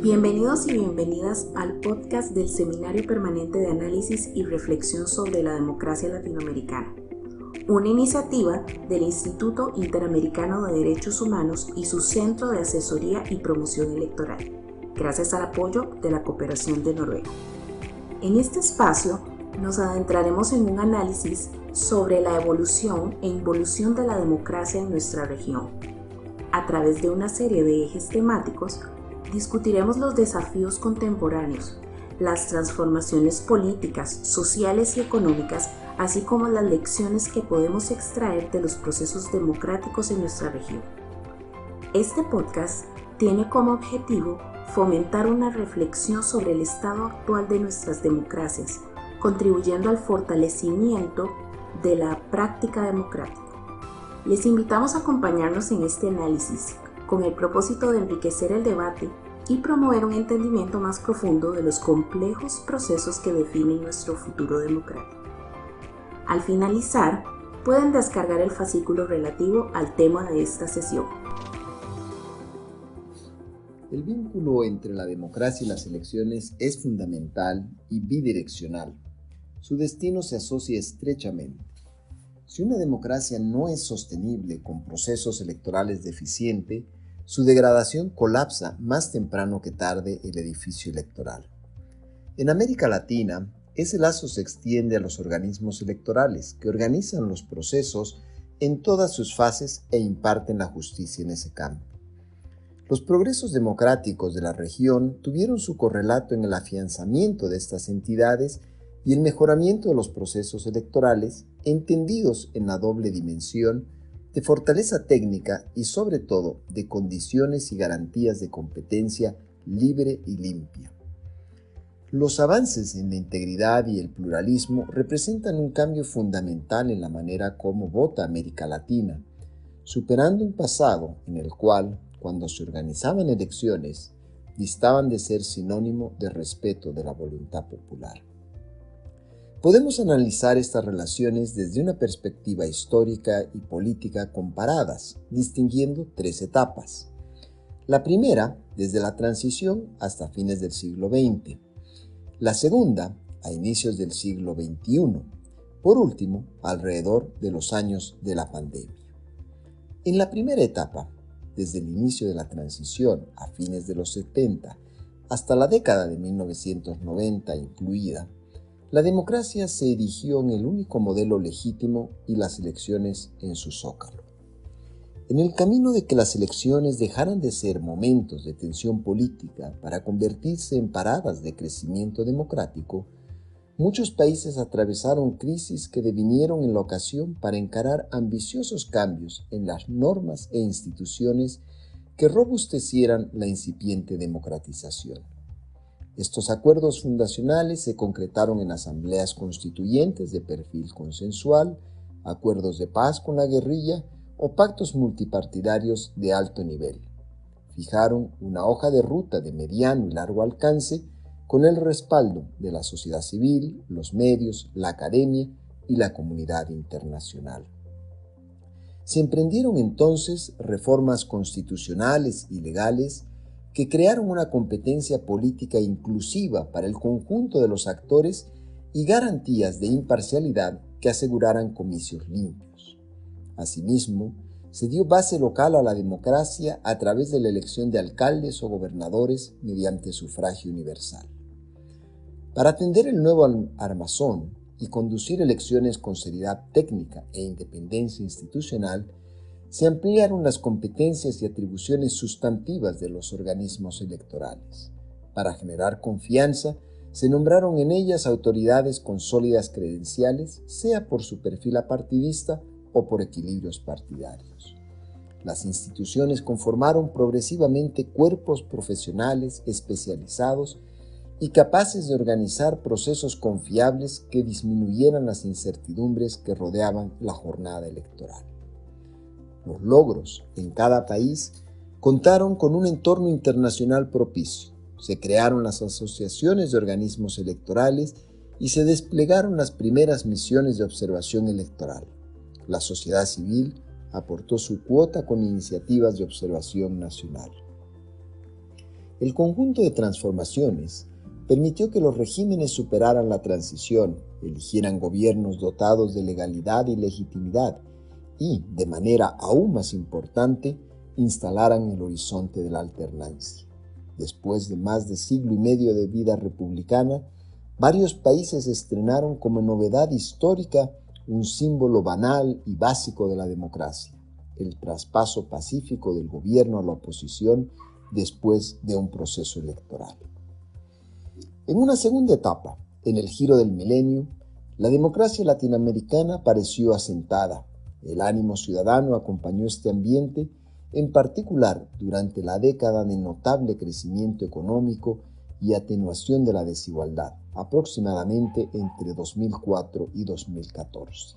Bienvenidos y bienvenidas al podcast del Seminario Permanente de Análisis y Reflexión sobre la Democracia Latinoamericana, una iniciativa del Instituto Interamericano de Derechos Humanos y su Centro de Asesoría y Promoción Electoral, gracias al apoyo de la Cooperación de Noruega. En este espacio nos adentraremos en un análisis sobre la evolución e involución de la democracia en nuestra región. A través de una serie de ejes temáticos, discutiremos los desafíos contemporáneos, las transformaciones políticas, sociales y económicas, así como las lecciones que podemos extraer de los procesos democráticos en nuestra región. Este podcast tiene como objetivo fomentar una reflexión sobre el estado actual de nuestras democracias, contribuyendo al fortalecimiento de la práctica democrática. Les invitamos a acompañarnos en este análisis con el propósito de enriquecer el debate y promover un entendimiento más profundo de los complejos procesos que definen nuestro futuro democrático. Al finalizar, pueden descargar el fascículo relativo al tema de esta sesión. El vínculo entre la democracia y las elecciones es fundamental y bidireccional. Su destino se asocia estrechamente. Si una democracia no es sostenible con procesos electorales deficientes, su degradación colapsa más temprano que tarde el edificio electoral. En América Latina, ese lazo se extiende a los organismos electorales que organizan los procesos en todas sus fases e imparten la justicia en ese campo. Los progresos democráticos de la región tuvieron su correlato en el afianzamiento de estas entidades y el mejoramiento de los procesos electorales, entendidos en la doble dimensión de fortaleza técnica y sobre todo de condiciones y garantías de competencia libre y limpia. Los avances en la integridad y el pluralismo representan un cambio fundamental en la manera como vota América Latina, superando un pasado en el cual, cuando se organizaban elecciones, distaban de ser sinónimo de respeto de la voluntad popular. Podemos analizar estas relaciones desde una perspectiva histórica y política comparadas, distinguiendo tres etapas. La primera, desde la transición hasta fines del siglo XX. La segunda, a inicios del siglo XXI. Por último, alrededor de los años de la pandemia. En la primera etapa, desde el inicio de la transición a fines de los 70 hasta la década de 1990 incluida, la democracia se erigió en el único modelo legítimo y las elecciones en su zócalo. En el camino de que las elecciones dejaran de ser momentos de tensión política para convertirse en paradas de crecimiento democrático, muchos países atravesaron crisis que devinieron en la ocasión para encarar ambiciosos cambios en las normas e instituciones que robustecieran la incipiente democratización. Estos acuerdos fundacionales se concretaron en asambleas constituyentes de perfil consensual, acuerdos de paz con la guerrilla o pactos multipartidarios de alto nivel. Fijaron una hoja de ruta de mediano y largo alcance con el respaldo de la sociedad civil, los medios, la academia y la comunidad internacional. Se emprendieron entonces reformas constitucionales y legales que crearon una competencia política inclusiva para el conjunto de los actores y garantías de imparcialidad que aseguraran comicios limpios. Asimismo, se dio base local a la democracia a través de la elección de alcaldes o gobernadores mediante sufragio universal. Para atender el nuevo armazón y conducir elecciones con seriedad técnica e independencia institucional, se ampliaron las competencias y atribuciones sustantivas de los organismos electorales. Para generar confianza, se nombraron en ellas autoridades con sólidas credenciales, sea por su perfil apartidista o por equilibrios partidarios. Las instituciones conformaron progresivamente cuerpos profesionales especializados y capaces de organizar procesos confiables que disminuyeran las incertidumbres que rodeaban la jornada electoral. Los logros en cada país contaron con un entorno internacional propicio. Se crearon las asociaciones de organismos electorales y se desplegaron las primeras misiones de observación electoral. La sociedad civil aportó su cuota con iniciativas de observación nacional. El conjunto de transformaciones permitió que los regímenes superaran la transición, eligieran gobiernos dotados de legalidad y legitimidad y, de manera aún más importante, instalaran el horizonte de la alternancia. Después de más de siglo y medio de vida republicana, varios países estrenaron como novedad histórica un símbolo banal y básico de la democracia: el traspaso pacífico del gobierno a la oposición después de un proceso electoral. En una segunda etapa, en el giro del milenio, la democracia latinoamericana pareció asentada. El ánimo ciudadano acompañó este ambiente, en particular durante la década de notable crecimiento económico y atenuación de la desigualdad, aproximadamente entre 2004 y 2014.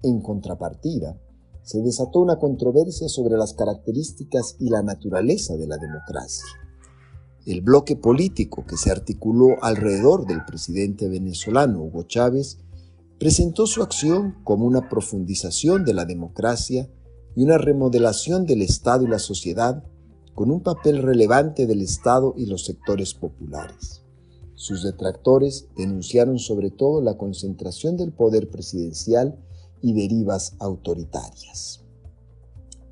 En contrapartida, se desató una controversia sobre las características y la naturaleza de la democracia. El bloque político que se articuló alrededor del presidente venezolano Hugo Chávez presentó su acción como una profundización de la democracia y una remodelación del Estado y la sociedad, con un papel relevante del Estado y los sectores populares. Sus detractores denunciaron sobre todo la concentración del poder presidencial y derivas autoritarias.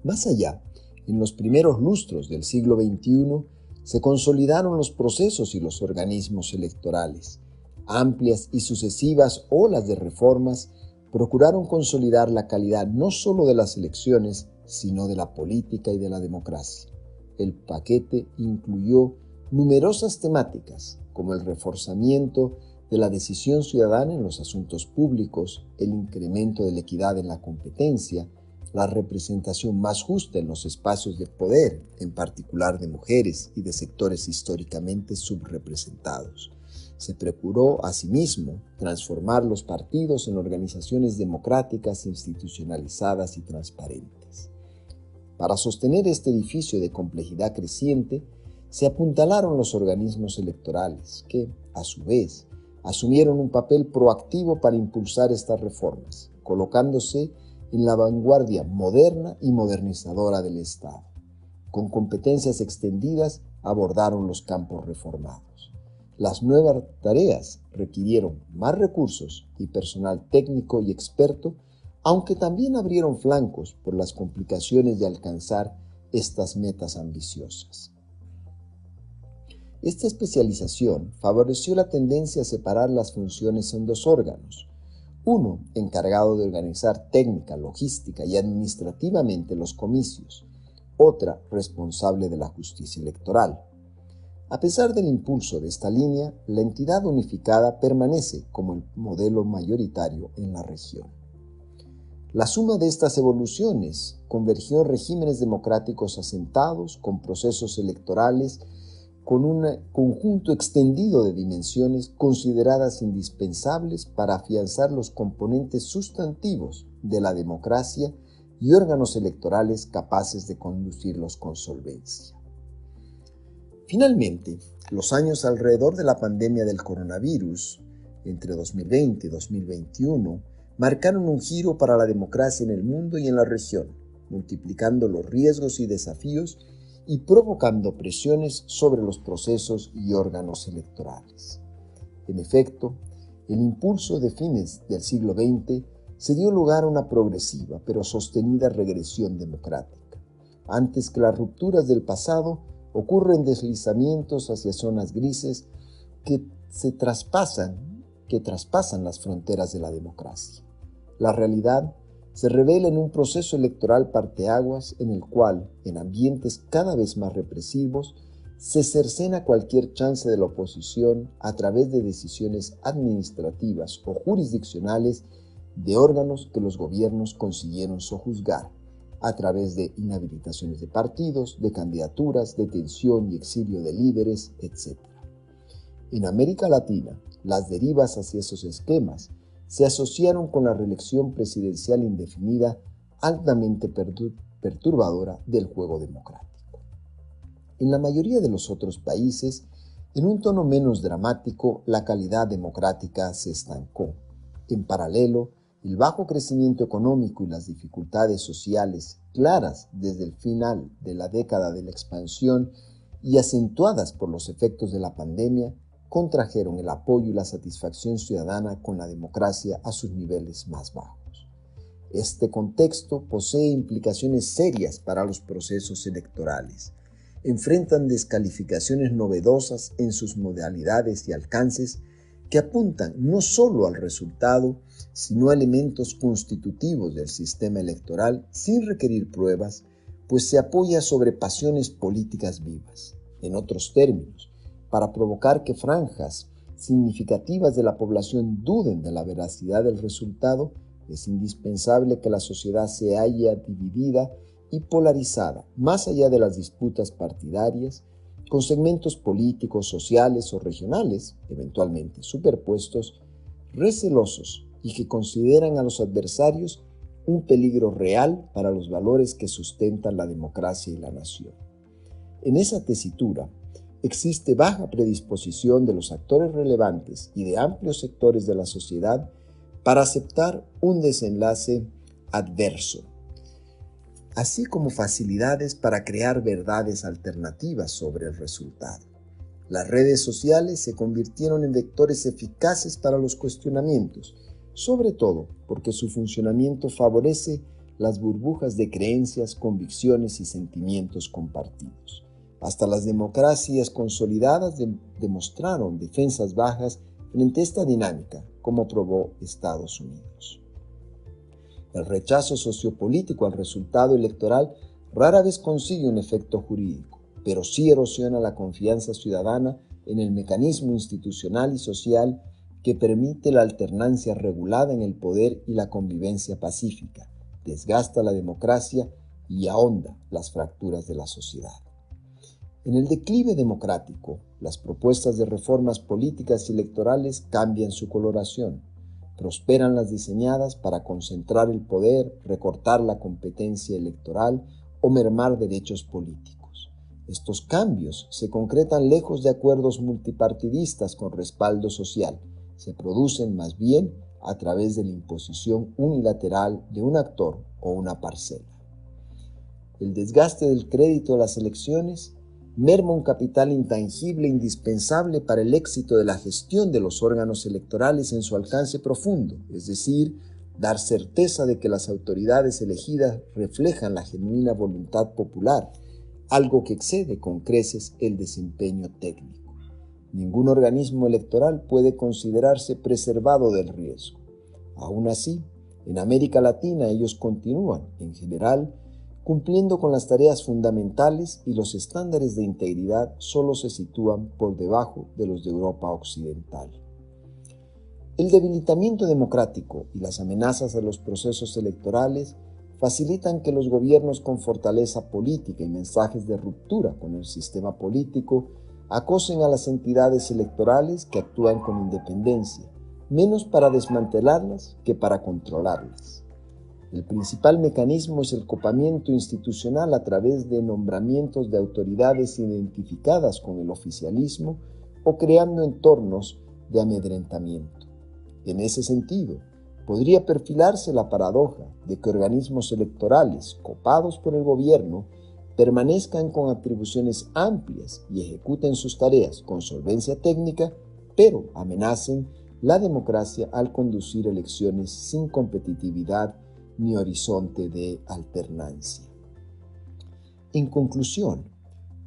Más allá, en los primeros lustros del siglo XXI, se consolidaron los procesos y los organismos electorales. Amplias y sucesivas olas de reformas procuraron consolidar la calidad no solo de las elecciones, sino de la política y de la democracia. El paquete incluyó numerosas temáticas, como el reforzamiento de la decisión ciudadana en los asuntos públicos, el incremento de la equidad en la competencia, la representación más justa en los espacios de poder, en particular de mujeres y de sectores históricamente subrepresentados. Se procuró, asimismo, transformar los partidos en organizaciones democráticas, institucionalizadas y transparentes. Para sostener este edificio de complejidad creciente, se apuntalaron los organismos electorales que, a su vez, asumieron un papel proactivo para impulsar estas reformas, colocándose en la vanguardia moderna y modernizadora del Estado. Con competencias extendidas abordaron los campos reformados. Las nuevas tareas requirieron más recursos y personal técnico y experto, aunque también abrieron flancos por las complicaciones de alcanzar estas metas ambiciosas. Esta especialización favoreció la tendencia a separar las funciones en dos órganos: uno encargado de organizar técnica, logística y administrativamente los comicios, otra responsable de la justicia electoral. A pesar del impulso de esta línea, la entidad unificada permanece como el modelo mayoritario en la región. La suma de estas evoluciones convergió en regímenes democráticos asentados, con procesos electorales, con un conjunto extendido de dimensiones consideradas indispensables para afianzar los componentes sustantivos de la democracia y órganos electorales capaces de conducirlos con solvencia. Finalmente, los años alrededor de la pandemia del coronavirus, entre 2020 y 2021, marcaron un giro para la democracia en el mundo y en la región, multiplicando los riesgos y desafíos y provocando presiones sobre los procesos y órganos electorales. En efecto, el impulso de fines del siglo XX se dio lugar a una progresiva pero sostenida regresión democrática. Antes que las rupturas del pasado, ocurren deslizamientos hacia zonas grises que traspasan las fronteras de la democracia. La realidad se revela en un proceso electoral parteaguas en el cual, en ambientes cada vez más represivos, se cercena cualquier chance de la oposición a través de decisiones administrativas o jurisdiccionales de órganos que los gobiernos consiguieron sojuzgar, a través de inhabilitaciones de partidos, de candidaturas, detención y exilio de líderes, etc. En América Latina, las derivas hacia esos esquemas se asociaron con la reelección presidencial indefinida altamente perturbadora del juego democrático. En la mayoría de los otros países, en un tono menos dramático, la calidad democrática se estancó. En paralelo, el bajo crecimiento económico y las dificultades sociales claras desde el final de la década de la expansión y acentuadas por los efectos de la pandemia, contrajeron el apoyo y la satisfacción ciudadana con la democracia a sus niveles más bajos. Este contexto posee implicaciones serias para los procesos electorales. Enfrentan descalificaciones novedosas en sus modalidades y alcances que apuntan no solo al resultado, sino a elementos constitutivos del sistema electoral sin requerir pruebas, pues se apoya sobre pasiones políticas vivas. En otros términos, para provocar que franjas significativas de la población duden de la veracidad del resultado, es indispensable que la sociedad se haya dividida y polarizada, más allá de las disputas partidarias, con segmentos políticos, sociales o regionales, eventualmente superpuestos, recelosos y que consideran a los adversarios un peligro real para los valores que sustentan la democracia y la nación. En esa tesitura, existe baja predisposición de los actores relevantes y de amplios sectores de la sociedad para aceptar un desenlace adverso, así como facilidades para crear verdades alternativas sobre el resultado. Las redes sociales se convirtieron en vectores eficaces para los cuestionamientos, sobre todo porque su funcionamiento favorece las burbujas de creencias, convicciones y sentimientos compartidos. Hasta las democracias consolidadas demostraron defensas bajas frente a esta dinámica, como probó Estados Unidos. El rechazo sociopolítico al resultado electoral rara vez consigue un efecto jurídico, pero sí erosiona la confianza ciudadana en el mecanismo institucional y social que permite la alternancia regulada en el poder y la convivencia pacífica, desgasta la democracia y ahonda las fracturas de la sociedad. En el declive democrático, las propuestas de reformas políticas y electorales cambian su coloración. Prosperan las diseñadas para concentrar el poder, recortar la competencia electoral o mermar derechos políticos. Estos cambios se concretan lejos de acuerdos multipartidistas con respaldo social. Se producen más bien a través de la imposición unilateral de un actor o una parcela. El desgaste del crédito de las elecciones merma un capital intangible indispensable para el éxito de la gestión de los órganos electorales en su alcance profundo, es decir, dar certeza de que las autoridades elegidas reflejan la genuina voluntad popular, algo que excede con creces el desempeño técnico. Ningún organismo electoral puede considerarse preservado del riesgo. Aún así, en América Latina ellos continúan, en general, cumpliendo con las tareas fundamentales y los estándares de integridad solo se sitúan por debajo de los de Europa Occidental. El debilitamiento democrático y las amenazas a los procesos electorales facilitan que los gobiernos con fortaleza política y mensajes de ruptura con el sistema político acosen a las entidades electorales que actúan con independencia, menos para desmantelarlas que para controlarlas. El principal mecanismo es el copamiento institucional a través de nombramientos de autoridades identificadas con el oficialismo o creando entornos de amedrentamiento. En ese sentido, podría perfilarse la paradoja de que organismos electorales copados por el gobierno permanezcan con atribuciones amplias y ejecuten sus tareas con solvencia técnica, pero amenacen la democracia al conducir elecciones sin competitividad ni horizonte de alternancia. En conclusión,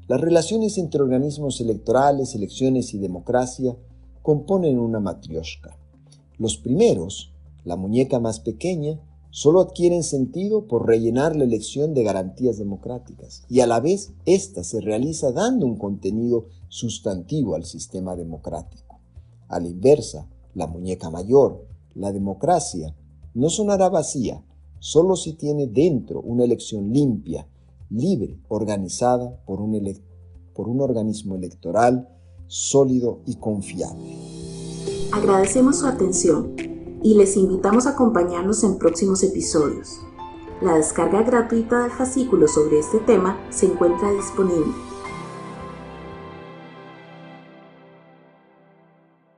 las relaciones entre organismos electorales, elecciones y democracia componen una matrioshka. Los primeros, la muñeca más pequeña, solo adquieren sentido por rellenar la elección de garantías democráticas y a la vez ésta se realiza dando un contenido sustantivo al sistema democrático. A la inversa, la muñeca mayor, la democracia, no sonará vacía, solo si tiene dentro una elección limpia, libre, organizada por un organismo electoral sólido y confiable. Agradecemos su atención y les invitamos a acompañarnos en próximos episodios. La descarga gratuita del fascículo sobre este tema se encuentra disponible